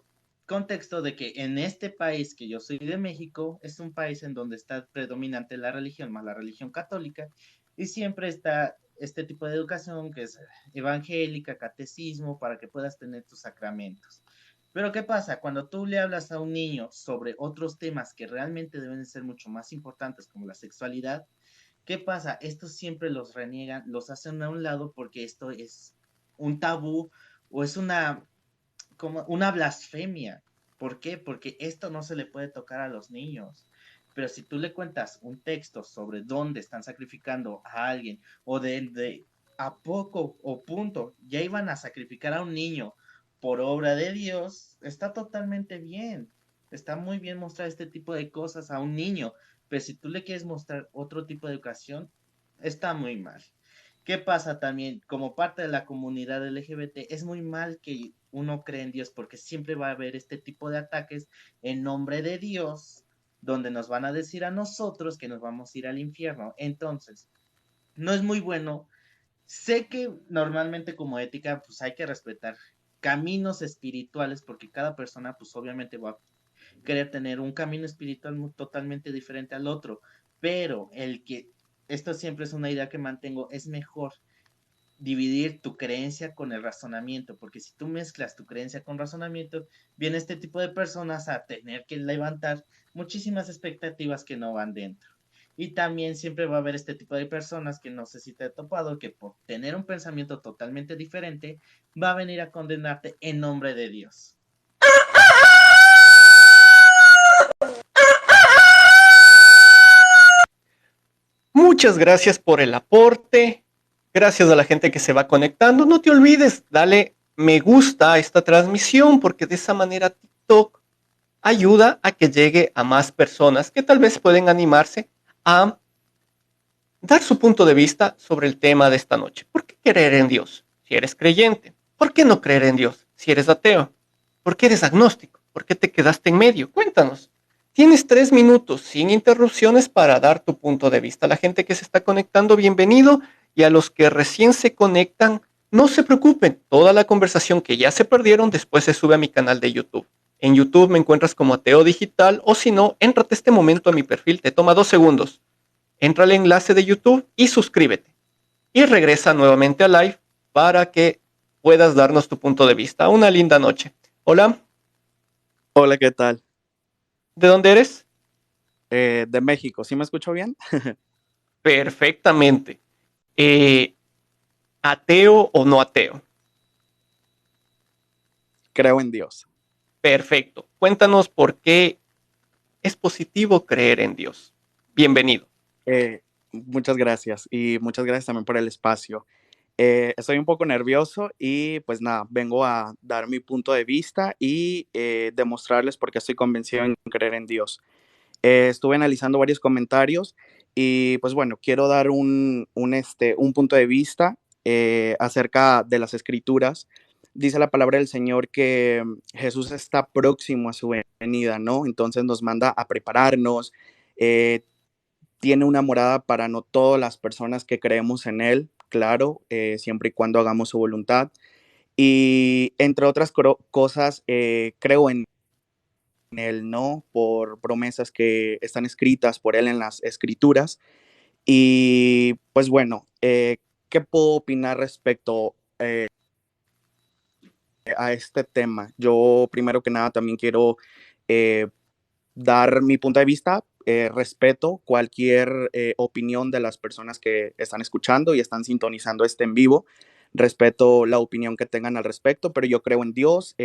contexto de que en este país que yo soy de México es un país en donde está predominante la religión, más la religión católica, y siempre está este tipo de educación que es evangélica, catecismo, para que puedas tener tus sacramentos. Pero ¿qué pasa? Cuando tú le hablas a un niño sobre otros temas que realmente deben ser mucho más importantes, como la sexualidad, ¿qué pasa? Estos siempre los reniegan, los hacen a un lado porque esto es un tabú o es como una blasfemia. ¿Por qué? Porque esto no se le puede tocar a los niños. Pero si tú le cuentas un texto sobre dónde están sacrificando a alguien o de a poco o punto ya iban a sacrificar a un niño por obra de Dios, está totalmente bien. Está muy bien mostrar este tipo de cosas a un niño, pero si tú le quieres mostrar otro tipo de educación, está muy mal. ¿Qué pasa también? Como parte de la comunidad LGBT, es muy mal que uno cree en Dios porque siempre va a haber este tipo de ataques en nombre de Dios, donde nos van a decir a nosotros que nos vamos a ir al infierno. Entonces, no es muy bueno. Sé que normalmente como ética, pues hay que respetar caminos espirituales porque cada persona, pues obviamente va a querer tener un camino espiritual totalmente diferente al otro, pero esto siempre es una idea que mantengo, es mejor dividir tu creencia con el razonamiento, porque si tú mezclas tu creencia con razonamiento, viene este tipo de personas a tener que levantar muchísimas expectativas que no van dentro. Y también siempre va a haber este tipo de personas que no sé si te he topado, que por tener un pensamiento totalmente diferente, va a venir a condenarte en nombre de Dios. Muchas gracias por el aporte. Gracias a la gente que se va conectando. No te olvides, dale me gusta a esta transmisión porque de esa manera TikTok ayuda a que llegue a más personas que tal vez pueden animarse a dar su punto de vista sobre el tema de esta noche. ¿Por qué creer en Dios si eres creyente? ¿Por qué no creer en Dios si eres ateo? ¿Por qué eres agnóstico? ¿Por qué te quedaste en medio? Cuéntanos. Tienes 3 minutos sin interrupciones para dar tu punto de vista. La gente que se está conectando, bienvenido. Y a los que recién se conectan, no se preocupen. Toda la conversación que ya se perdieron después se sube a mi canal de YouTube. En YouTube me encuentras como Ateo Digital o si no, éntrate este momento a mi perfil. Te toma 2 segundos. Entra al enlace de YouTube y suscríbete. Y regresa nuevamente a live para que puedas darnos tu punto de vista. Una linda noche. Hola. Hola, ¿qué tal? ¿De dónde eres? De México, ¿sí me escucho bien? Perfectamente. ¿Ateo o no ateo? Creo en Dios. Perfecto. Cuéntanos por qué es positivo creer en Dios. Bienvenido. Muchas gracias y muchas gracias también por el espacio. Estoy un poco nervioso y pues nada, vengo a dar mi punto de vista y demostrarles por qué estoy convencido en creer en Dios. Estuve analizando varios comentarios y pues bueno, quiero dar un punto de vista acerca de las escrituras, dice la palabra del Señor que Jesús está próximo a su venida, ¿no? Entonces nos manda a prepararnos, eh, tiene una morada para no todas las personas que creemos en Él, claro, siempre y cuando hagamos su voluntad. Y entre otras cosas, creo en Él, ¿no? Por promesas que están escritas por Él en las escrituras. Y pues bueno, ¿qué puedo opinar respecto a este tema? Yo primero que nada también quiero eh, dar mi punto de vista. Respeto cualquier opinión de las personas que están escuchando y están sintonizando este en vivo. Respeto la opinión que tengan al respecto, pero yo creo en Dios.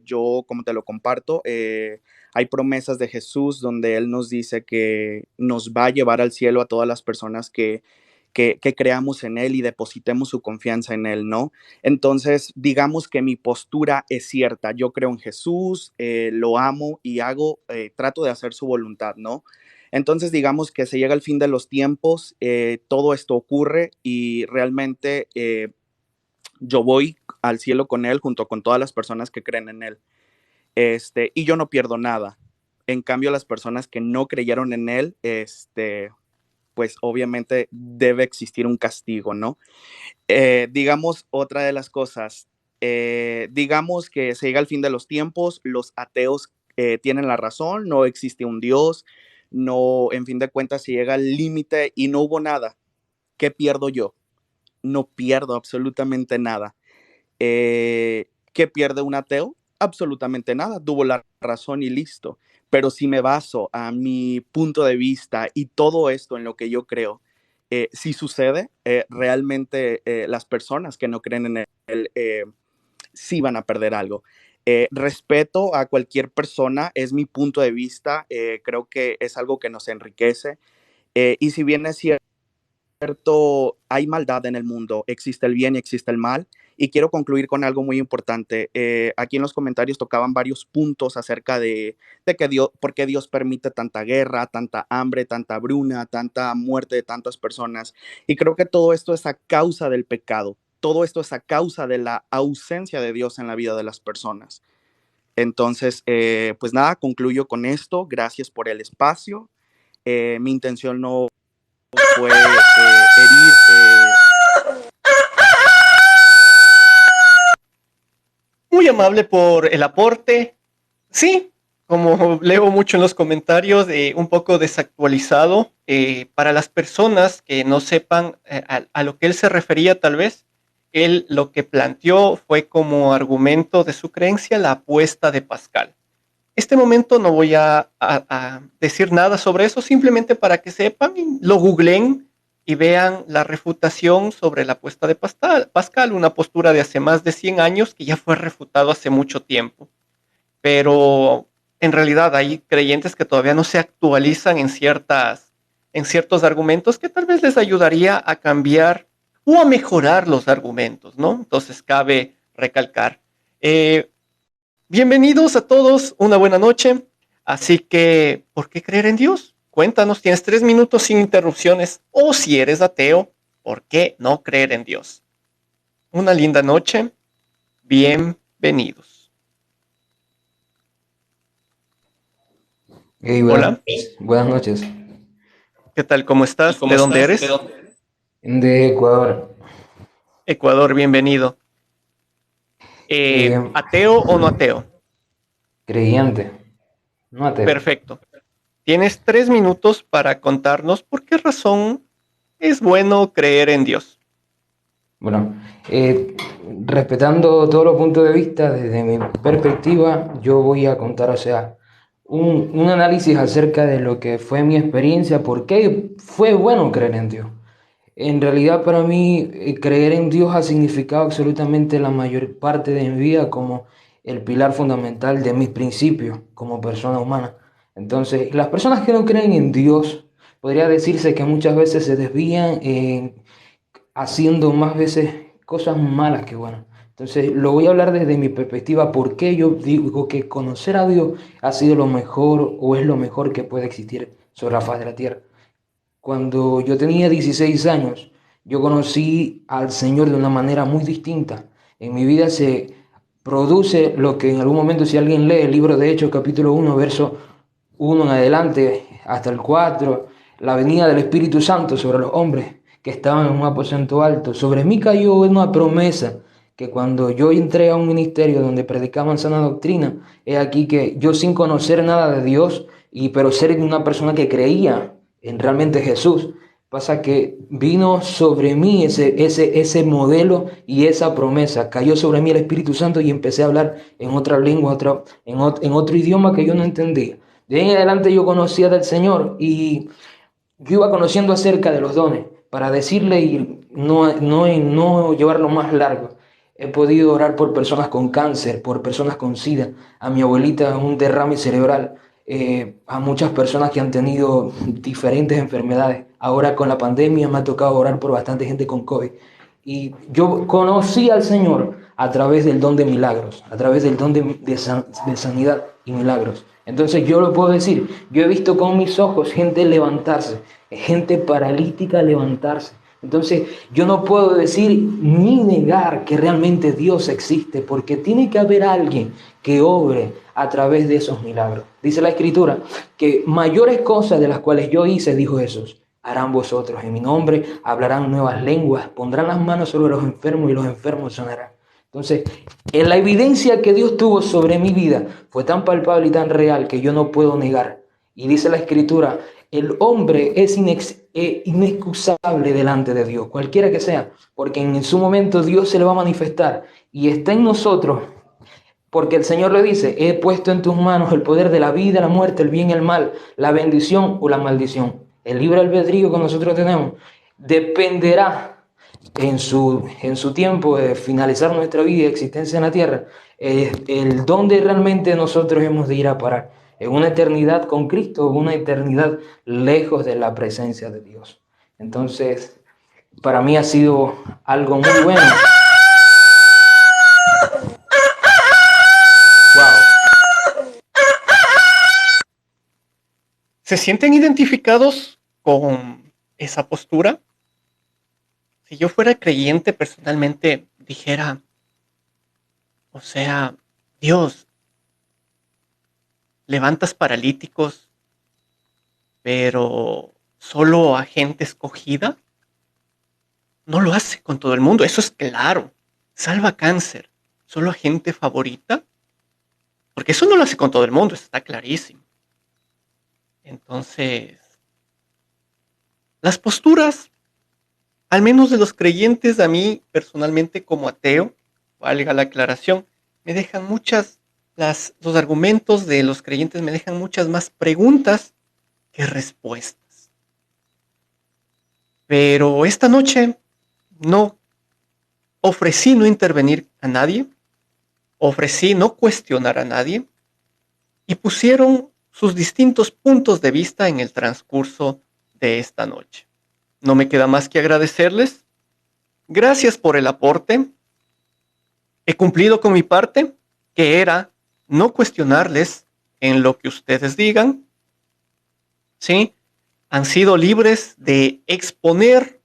Yo, como te lo comparto, hay promesas de Jesús donde Él nos dice que nos va a llevar al cielo a todas las personas que creamos en Él y depositemos su confianza en Él, ¿no? Entonces, digamos que mi postura es cierta. Yo creo en Jesús, lo amo y trato de hacer su voluntad, ¿no? Entonces, digamos que se llega el fin de los tiempos, todo esto ocurre y realmente yo voy al cielo con Él junto con todas las personas que creen en Él. Y yo no pierdo nada. En cambio, las personas que no creyeron en Él, pues obviamente debe existir un castigo, ¿no? Digamos, otra de las cosas, digamos que se llega al fin de los tiempos, los ateos tienen la razón, no existe un Dios, no, en fin de cuentas, se llega al límite y no hubo nada. ¿Qué pierdo yo? No pierdo absolutamente nada. ¿Qué pierde un ateo? Absolutamente nada, tuvo la razón y listo. Pero si me baso a mi punto de vista y todo esto en lo que yo creo, si sucede, realmente las personas que no creen en él sí van a perder algo. Respeto a cualquier persona, es mi punto de vista, creo que es algo que nos enriquece. Y si bien es cierto, hay maldad en el mundo, existe el bien y existe el mal. Y quiero concluir con algo muy importante. Aquí en los comentarios tocaban varios puntos acerca de que por qué Dios permite tanta guerra, tanta hambre, tanta hambruna, tanta muerte de tantas personas. Y creo que todo esto es a causa del pecado. Todo esto es a causa de la ausencia de Dios en la vida de las personas. Entonces, pues nada, concluyo con esto. Gracias por el espacio. Mi intención no fue herir. Muy amable por el aporte. Sí, como leo mucho en los comentarios, un poco desactualizado. Para las personas que no sepan a lo que él se refería, tal vez, él lo que planteó fue como argumento de su creencia la apuesta de Pascal. Este momento no voy a decir nada sobre eso, simplemente para que sepan, lo googleen y vean la refutación sobre la apuesta de Pascal, una postura de hace más de 100 años que ya fue refutado hace mucho tiempo. Pero en realidad hay creyentes que todavía no se actualizan en ciertos argumentos que tal vez les ayudaría a cambiar o a mejorar los argumentos, ¿no? Entonces cabe recalcar. Bienvenidos a todos, una buena noche. Así que, ¿por qué creer en Dios? Cuéntanos, tienes 3 minutos sin interrupciones. O si eres ateo, ¿por qué no creer en Dios? Una linda noche. Bienvenidos. Hey, Hola. Buenas noches. ¿Qué tal? ¿Cómo estás? ¿De dónde eres? De Ecuador. Ecuador, bienvenido. ¿Ateo o no ateo? Creyente. No ateo. Perfecto. Tienes 3 minutos para contarnos por qué razón es bueno creer en Dios. Bueno, respetando todos los puntos de vista, desde mi perspectiva, yo voy a contar, o sea, un análisis acerca de lo que fue mi experiencia, por qué fue bueno creer en Dios. En realidad, para mí, creer en Dios ha significado absolutamente la mayor parte de mi vida como el pilar fundamental de mis principios como persona humana. Entonces, las personas que no creen en Dios, podría decirse que muchas veces se desvían haciendo más veces cosas malas que buenas. Entonces, lo voy a hablar desde mi perspectiva, por qué yo digo que conocer a Dios ha sido lo mejor o es lo mejor que puede existir sobre la faz de la tierra. Cuando yo tenía 16 años, yo conocí al Señor de una manera muy distinta. En mi vida se produce lo que en algún momento, si alguien lee el libro de Hechos capítulo 1, verso 1 en adelante hasta el 4, la venida del Espíritu Santo sobre los hombres que estaban en un aposento alto. Sobre mí cayó una promesa que cuando yo entré a un ministerio donde predicaban sana doctrina, he aquí que yo, sin conocer nada de Dios, pero ser una persona que creía en realmente Jesús, pasa que vino sobre mí ese modelo y esa promesa. Cayó sobre mí el Espíritu Santo y empecé a hablar en otra lengua, en otro idioma que yo no entendía. De ahí en adelante yo conocía del Señor y yo iba conociendo acerca de los dones para decirle y no llevarlo más largo. He podido orar por personas con cáncer, por personas con SIDA, a mi abuelita un derrame cerebral, a muchas personas que han tenido diferentes enfermedades. Ahora con la pandemia me ha tocado orar por bastante gente con COVID. Y yo conocí al Señor a través del don de milagros, a través del don de sanidad y milagros. Entonces yo lo puedo decir, yo he visto con mis ojos gente levantarse, gente paralítica levantarse. Entonces yo no puedo decir ni negar que realmente Dios existe, porque tiene que haber alguien que obre a través de esos milagros. Dice la Escritura que mayores cosas de las cuales yo hice, dijo Jesús, harán vosotros. En mi nombre hablarán nuevas lenguas, pondrán las manos sobre los enfermos y los enfermos sanarán. Entonces, en la evidencia que Dios tuvo sobre mi vida fue tan palpable y tan real que yo no puedo negar. Y dice la Escritura, el hombre es inexcusable delante de Dios, cualquiera que sea, porque en su momento Dios se le va a manifestar y está en nosotros, porque el Señor le dice, he puesto en tus manos el poder de la vida, la muerte, el bien y el mal, la bendición o la maldición. El libre albedrío que nosotros tenemos dependerá en su tiempo de finalizar nuestra vida y existencia en la tierra, el dónde realmente nosotros hemos de ir a parar, en una eternidad con Cristo o una eternidad lejos de la presencia de Dios. Entonces, para mí ha sido algo muy bueno. Wow. ¿Se sienten identificados con esa postura? Si yo fuera creyente, personalmente dijera, o sea, Dios, levantas paralíticos, pero solo a gente escogida. No lo hace con todo el mundo, eso es claro. Salva cáncer, solo a gente favorita. Porque eso no lo hace con todo el mundo, eso está clarísimo. Entonces, las posturas, al menos de los creyentes, a mí personalmente como ateo, valga la aclaración, me dejan los argumentos de los creyentes me dejan muchas más preguntas que respuestas. Pero esta noche ofrecí no intervenir a nadie, ofrecí no cuestionar a nadie, y pusieron sus distintos puntos de vista en el transcurso de esta noche. No me queda más que agradecerles. Gracias por el aporte. He cumplido con mi parte, que era no cuestionarles en lo que ustedes digan. ¿Sí? Han sido libres de exponer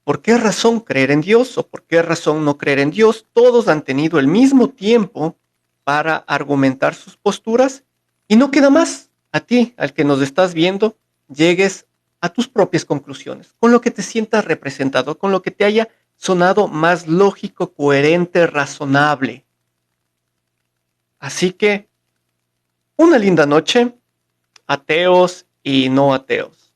por qué razón creer en Dios o por qué razón no creer en Dios. Todos han tenido el mismo tiempo para argumentar sus posturas y no queda más. A ti, al que nos estás viendo, llegues a tus propias conclusiones, con lo que te sientas representado, con lo que te haya sonado más lógico, coherente, razonable. Así que, una linda noche, ateos y no ateos.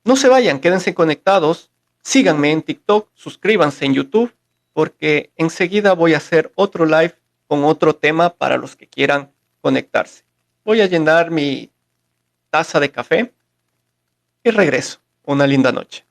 No se vayan, quédense conectados, síganme en TikTok, suscríbanse en YouTube, porque enseguida voy a hacer otro live con otro tema para los que quieran conectarse. Voy a llenar mi taza de café y regreso. Una linda noche.